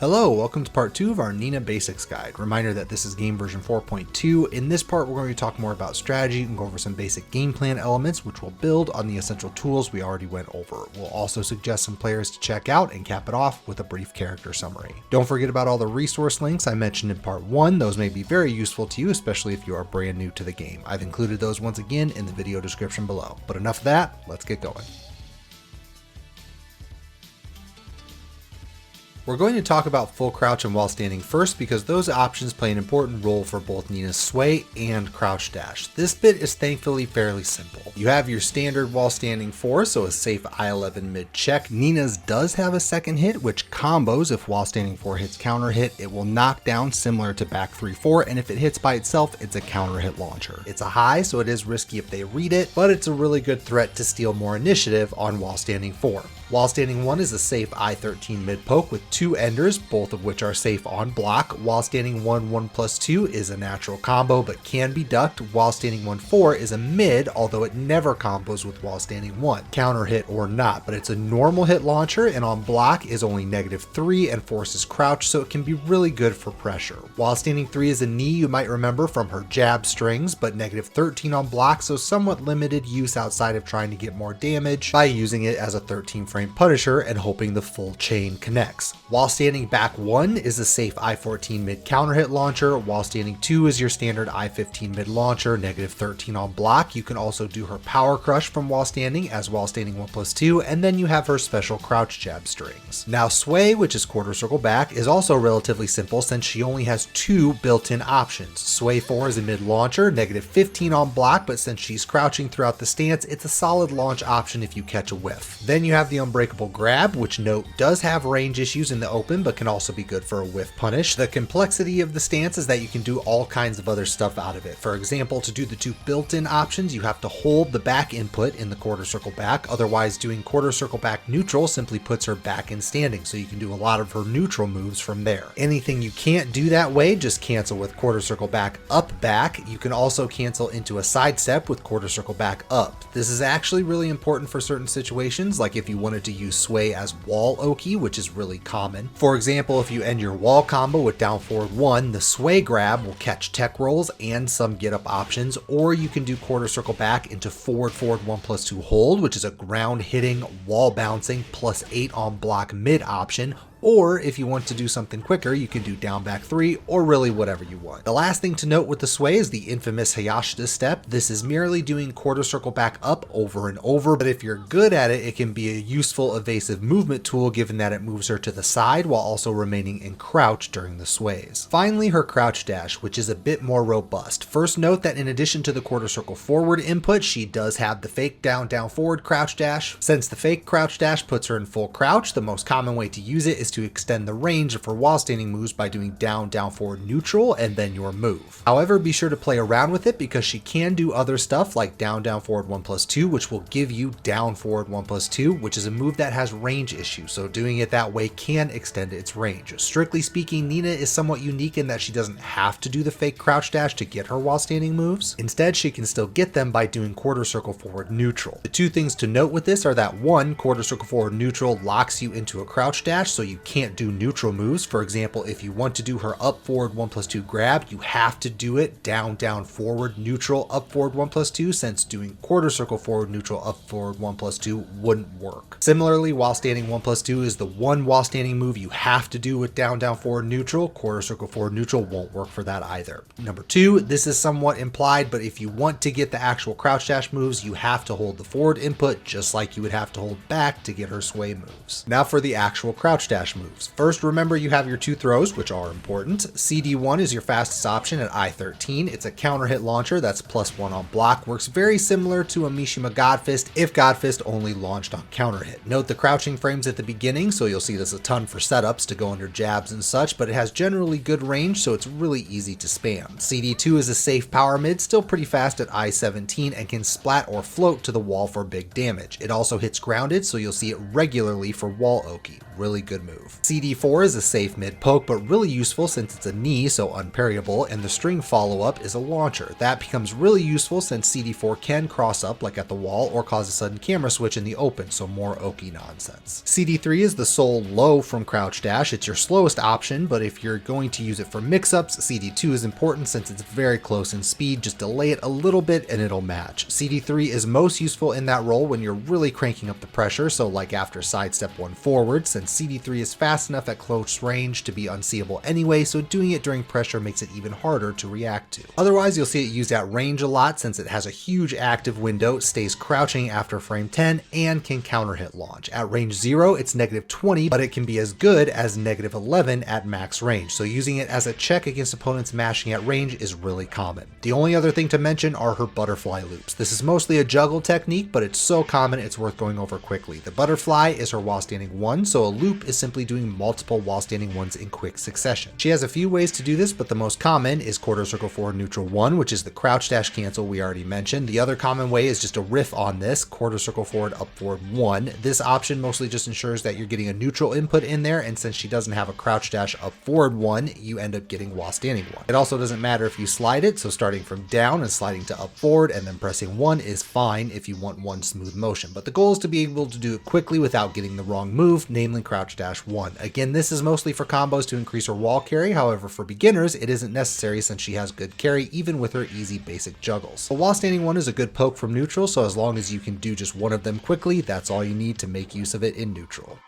Hello, welcome to part 2 of our Nina Basics Guide. Reminder that this is game version 4.2. In this part, we're going to talk more about strategy and go over some basic game plan elements, which will build on the essential tools we already went over. We'll also suggest some players to check out and cap it off with a brief character summary. Don't forget about all the resource links I mentioned in part 1. Those may be very useful to you, especially if you are brand new to the game. I've included those once again in the video description below. But enough of that, let's get going. We're going to talk about full crouch and while standing first because those options play an important role for both Nina's sway and crouch dash. This bit is thankfully fairly simple. You have your standard while standing 4, so a safe I11 mid check. Nina's does have a second hit, which combos if while standing 4 hits counter hit, it will knock down similar to back 3-4, and if it hits by itself, it's a counter hit launcher. It's a high, so it is risky if they read it, but it's a really good threat to steal more initiative on while standing 4. While standing 1 is a safe I13 mid poke with 2 enders, both of which are safe on block. While standing 1/1+2 is a natural combo but can be ducked. While standing 1/4 is a mid, although it never combos with while standing 1, counter hit or not, but it's a normal hit launcher and on block is only -3 and forces crouch, so it can be really good for pressure. While standing 3 is a knee you might remember from her jab strings, but -13 on block, so somewhat limited use outside of trying to get more damage by using it as a 13 frame Punisher and hoping the full chain connects. While standing back 1 is a safe I14 mid counter hit launcher. While standing 2 is your standard I15 mid launcher, -13 on block. You can also do her power crush from while standing as while standing 1+2, and then you have her special crouch jab strings. Now sway, which is quarter circle back, is also relatively simple since she only has 2 built-in options. Sway 4 is a mid launcher, -15 on block, but since she's crouching throughout the stance, it's a solid launch option if you catch a whiff. Then you have the unbreakable grab, which note does have range issues in the open but can also be good for a whiff punish. The complexity of the stance is that you can do all kinds of other stuff out of it. For example, to do the 2 built-in options, you have to hold the back input in the quarter circle back, otherwise doing quarter circle back neutral simply puts her back in standing, so you can do a lot of her neutral moves from there. Anything you can't do that way, just cancel with quarter circle back up back. You can also cancel into a sidestep with quarter circle back up. This is actually really important for certain situations, like if you wanted to use sway as wall oki, which is really common. For example, if you end your wall combo with down forward 1, the sway grab will catch tech rolls and some get up options, or you can do quarter circle back into forward 1+2 hold, which is a ground hitting, wall bouncing, +8 on block mid option. Or if you want to do something quicker, you can do down back 3 or really whatever you want. The last thing to note with the sway is the infamous Hayashida step. This is merely doing quarter circle back up over and over, but if you're good at it, it can be a useful evasive movement tool given that it moves her to the side while also remaining in crouch during the sways. Finally, her crouch dash, which is a bit more robust. First note that in addition to the quarter circle forward input, she does have the fake down forward crouch dash. Since the fake crouch dash puts her in full crouch, the most common way to use it is to extend the range of her while standing moves by doing down forward neutral and then your move. However, be sure to play around with it because she can do other stuff like down forward 1+2, which will give you down forward 1+2, which is a move that has range issues, so doing it that way can extend its range. Strictly speaking, Nina is somewhat unique in that she doesn't have to do the fake crouch dash to get her while standing moves. Instead, she can still get them by doing quarter circle forward neutral. The 2 things to note with this are that 1, quarter circle forward neutral locks you into a crouch dash, so you can't do neutral moves. For example, if you want to do her up forward 1+2 grab, you have to do it down forward neutral up forward 1+2, since doing quarter circle forward neutral up forward 1+2 wouldn't work. Similarly, while standing 1+2 is the one while standing move you have to do with down forward neutral. Quarter circle forward neutral won't work for that either. Number 2, this is somewhat implied, but if you want to get the actual crouch dash moves, you have to hold the forward input just like you would have to hold back to get her sway moves. Now for the actual crouch dash moves. First, remember you have your 2 throws, which are important. CD1 is your fastest option at I13. It's a counter hit launcher that's +1 on block. Works very similar to a Mishima Godfist if Godfist only launched on counter hit. Note the crouching frames at the beginning, so you'll see this a ton for setups to go under jabs and such, but it has generally good range, so it's really easy to spam. CD2 is a safe power mid, still pretty fast at I17 and can splat or float to the wall for big damage. It also hits grounded, so you'll see it regularly for wall oki. Really good move. move. CD4 is a safe mid poke, but really useful since it's a knee, so unparryable, and the string follow-up is a launcher. That becomes really useful since CD4 can cross up like at the wall or cause a sudden camera switch in the open, so more oaky nonsense. CD3 is the sole low from crouch dash. It's your slowest option, but if you're going to use it for mix-ups, CD2 is important since it's very close in speed. Just delay it a little bit and it'll match. CD3 is most useful in that role when you're really cranking up the pressure, so like after sidestep 1 forward, since CD3 is fast enough at close range to be unseeable anyway, so doing it during pressure makes it even harder to react to. Otherwise, you'll see it used at range a lot since it has a huge active window, stays crouching after frame 10, and can counter hit launch. At range 0, it's -20, but it can be as good as -11 at max range, so using it as a check against opponents mashing at range is really common. The only other thing to mention are her butterfly loops. This is mostly a juggle technique, but it's so common it's worth going over quickly. The butterfly is her while standing 1, so a loop is simply doing multiple while standing 1s in quick succession. She has a few ways to do this, but the most common is quarter circle forward neutral 1, which is the crouch dash cancel we already mentioned. The other common way is just a riff on this, quarter circle forward up forward 1. This option mostly just ensures that you're getting a neutral input in there, and since she doesn't have a crouch dash up forward 1, you end up getting while standing 1. It also doesn't matter if you slide it, so starting from down and sliding to up forward and then pressing 1 is fine if you want one smooth motion, but the goal is to be able to do it quickly without getting the wrong move, namely crouch dash 1. Again, this is mostly for combos to increase her wall carry, however for beginners it isn't necessary since she has good carry even with her easy basic juggles. The while standing 1 is a good poke from neutral, so as long as you can do just one of them quickly, that's all you need to make use of it in neutral.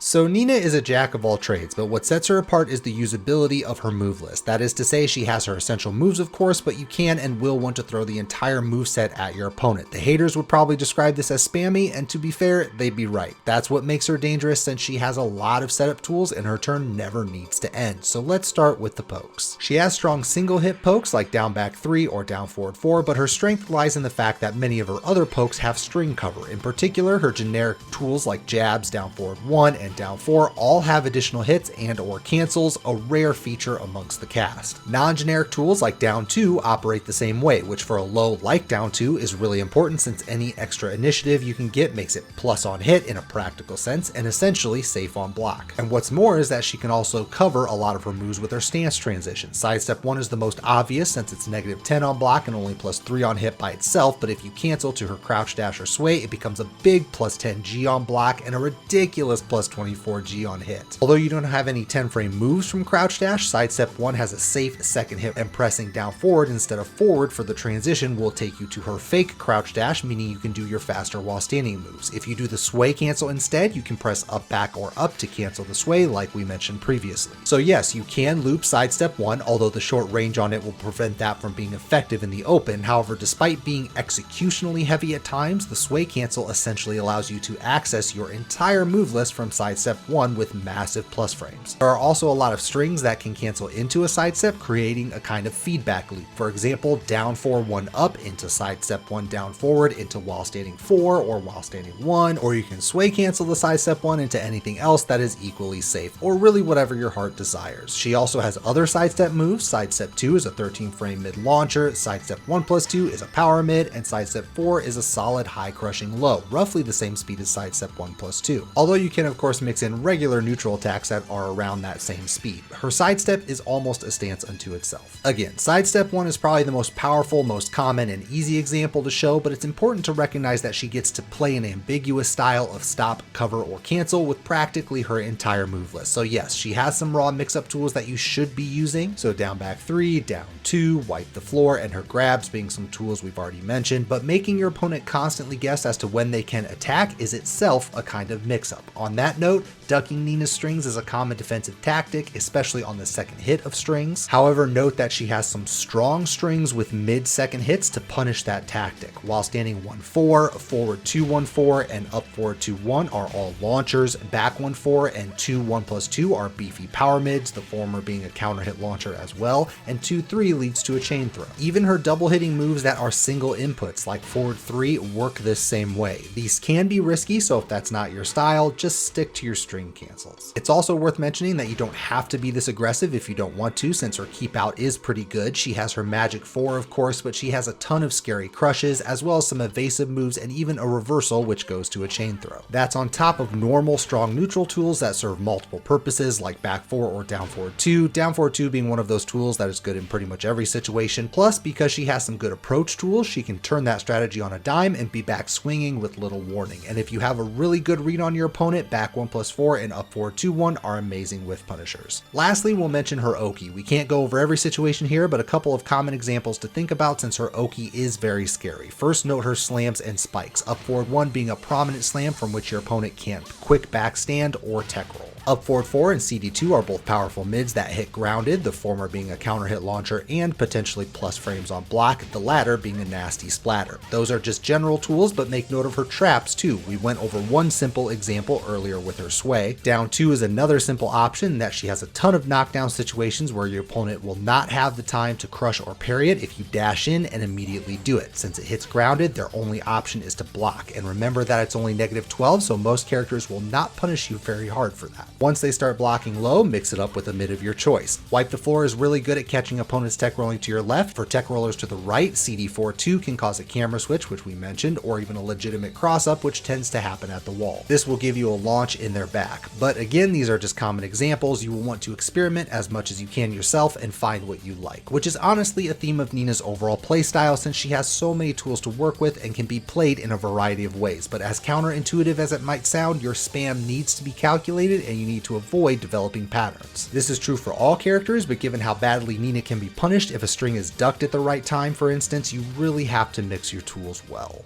So Nina is a jack of all trades, but what sets her apart is the usability of her move list. That is to say, she has her essential moves of course, but you can and will want to throw the entire moveset at your opponent. The haters would probably describe this as spammy, and to be fair, they'd be right. That's what makes her dangerous since she has a lot of setup tools and her turn never needs to end. So let's start with the pokes. She has strong single hit pokes like down back 3 or down forward 4, but her strength lies in the fact that many of her other pokes have string cover. In particular, her generic tools like jabs, down forward 1, and down 4 all have additional hits and or cancels, a rare feature amongst the cast. Non-generic tools like down 2 operate the same way, which for a low like down 2 is really important since any extra initiative you can get makes it plus on hit in a practical sense and essentially safe on block. And what's more is that she can also cover a lot of her moves with her stance transition. Sidestep 1 is the most obvious since it's -10 on block and only +3 on hit by itself, but if you cancel to her crouch dash or sway, it becomes a big +10 G on block and a ridiculous +24 G on hit. Although you don't have any 10 frame moves from crouch dash, sidestep 1 has a safe second hit, and pressing down forward instead of forward for the transition will take you to her fake crouch dash, meaning you can do your faster while standing moves. If you do the sway cancel instead, you can press up, back, or up to cancel the sway like we mentioned previously. So yes, you can loop sidestep 1, although the short range on it will prevent that from being effective in the open. However, despite being executionally heavy at times, the sway cancel essentially allows you to access your entire move list from sidestep 1 with massive plus frames. There are also a lot of strings that can cancel into a sidestep, creating a kind of feedback loop. For example, down 4 1 up into sidestep 1 down forward into while standing 4 or while standing 1, or you can sway cancel the sidestep 1 into anything else that is equally safe, or really whatever your heart desires. She also has other sidestep moves. Sidestep 2 is a 13 frame mid launcher, sidestep 1+2 is a power mid, and sidestep 4 is a solid high crushing low, roughly the same speed as sidestep 1+2. Although you can of course mix in regular neutral attacks that are around that same speed. Her sidestep is almost a stance unto itself. Again, sidestep 1 is probably the most powerful, most common, and easy example to show, but it's important to recognize that she gets to play an ambiguous style of stop, cover, or cancel with practically her entire move list. So yes, she has some raw mix-up tools that you should be using, so down back 3, down 2, wipe the floor, and her grabs being some tools we've already mentioned, but making your opponent constantly guess as to when they can attack is itself a kind of mix-up. On that note, ducking Nina's strings is a common defensive tactic, especially on the second hit of strings. However, note that she has some strong strings with mid-second hits to punish that tactic. While standing 1-4, forward 2-1-4, and up forward 2-1 are all launchers, back 1-4 and 2-1+2 are beefy power mids, the former being a counter hit launcher as well, and 2-3 leads to a chain throw. Even her double hitting moves that are single inputs like forward 3 work this same way. These can be risky, so if that's not your style, just stick to to your string cancels. It's also worth mentioning that you don't have to be this aggressive if you don't want to, since her keep out is pretty good. She has her magic 4 of course, but she has a ton of scary crushes, as well as some evasive moves and even a reversal which goes to a chain throw. That's on top of normal strong neutral tools that serve multiple purposes like back 4 or down forward 2, down forward 2 being one of those tools that is good in pretty much every situation. Plus, because she has some good approach tools, she can turn that strategy on a dime and be back swinging with little warning. And if you have a really good read on your opponent, back 1+4 and up forward 2-1 are amazing with punishers. Lastly, we'll mention her Oki. We can't go over every situation here, but a couple of common examples to think about since her Oki is very scary. First, note her slams and spikes, up forward 1 being a prominent slam from which your opponent can't quick backstand or tech roll. Up forward 4 and CD2 are both powerful mids that hit grounded, the former being a counter hit launcher and potentially plus frames on block, the latter being a nasty splatter. Those are just general tools, but make note of her traps too. We went over one simple example earlier with her sway. Down 2 is another simple option that she has a ton of knockdown situations where your opponent will not have the time to crush or parry it if you dash in and immediately do it. Since it hits grounded, their only option is to block. And remember that it's only -12, so most characters will not punish you very hard for that. Once they start blocking low, mix it up with a mid of your choice. Wipe the Floor is really good at catching opponents tech rolling to your left. For tech rollers to the right, CD4-2 can cause a camera switch, which we mentioned, or even a legitimate cross up, which tends to happen at the wall. This will give you a launch in their back. But again, these are just common examples. You will want to experiment as much as you can yourself and find what you like, which is honestly a theme of Nina's overall playstyle since she has so many tools to work with and can be played in a variety of ways. But as counterintuitive as it might sound, your spam needs to be calculated and you need to avoid developing patterns. This is true for all characters, but given how badly Nina can be punished if a string is ducked at the right time, for instance, you really have to mix your tools well.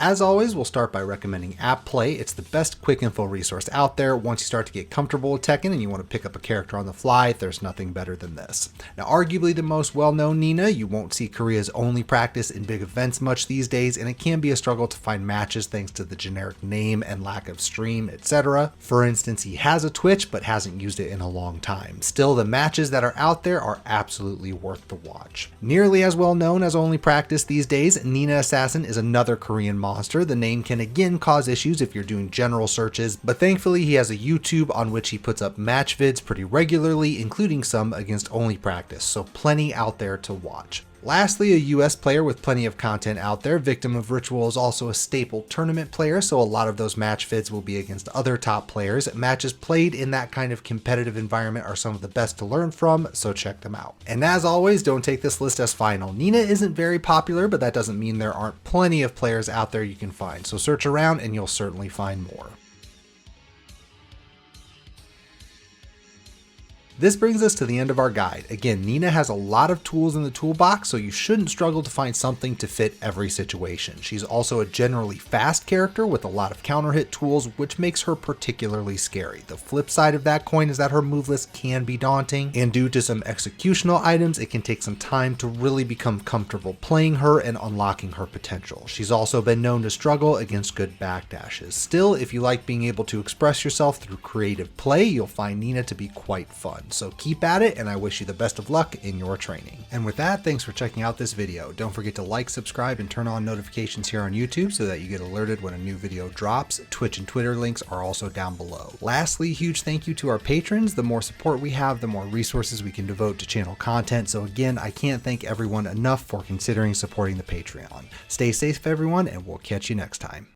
As always, we'll start by recommending Applay. It's the best quick info resource out there. Once you start to get comfortable with Tekken and you want to pick up a character on the fly, there's nothing better than this. Now, arguably the most well-known Nina, you won't see Korea's only practice in big events much these days, and it can be a struggle to find matches thanks to the generic name and lack of stream, etc. For instance, he has a Twitch, but hasn't used it in a long time. Still, the matches that are out there are absolutely worth the watch. Nearly as well known as only practice these days, Nina Assassin is another Korean monster. The name can again cause issues if you're doing general searches, but thankfully he has a YouTube on which he puts up match vids pretty regularly, including some against only practice, so plenty out there to watch. Lastly, a US player with plenty of content out there, Victim of Ritual is also a staple tournament player, so a lot of those match vids will be against other top players. Matches played in that kind of competitive environment are some of the best to learn from, so check them out. And as always, don't take this list as final. Nina isn't very popular, but that doesn't mean there aren't plenty of players out there you can find, so search around and you'll certainly find more. This brings us to the end of our guide. Again, Nina has a lot of tools in the toolbox, so you shouldn't struggle to find something to fit every situation. She's also a generally fast character with a lot of counter hit tools, which makes her particularly scary. The flip side of that coin is that her move list can be daunting, and due to some executional items, it can take some time to really become comfortable playing her and unlocking her potential. She's also been known to struggle against good backdashes. Still, if you like being able to express yourself through creative play, you'll find Nina to be quite fun. So keep at it, and I wish you the best of luck in your training. And with that, thanks for checking out this video. Don't forget to like, subscribe, and turn on notifications here on YouTube so that you get alerted when a new video drops. Twitch and Twitter links are also down below. Lastly, huge thank you to our patrons. The more support we have, the more resources we can devote to channel content. So again, I can't thank everyone enough for considering supporting the Patreon. Stay safe, everyone, and we'll catch you next time.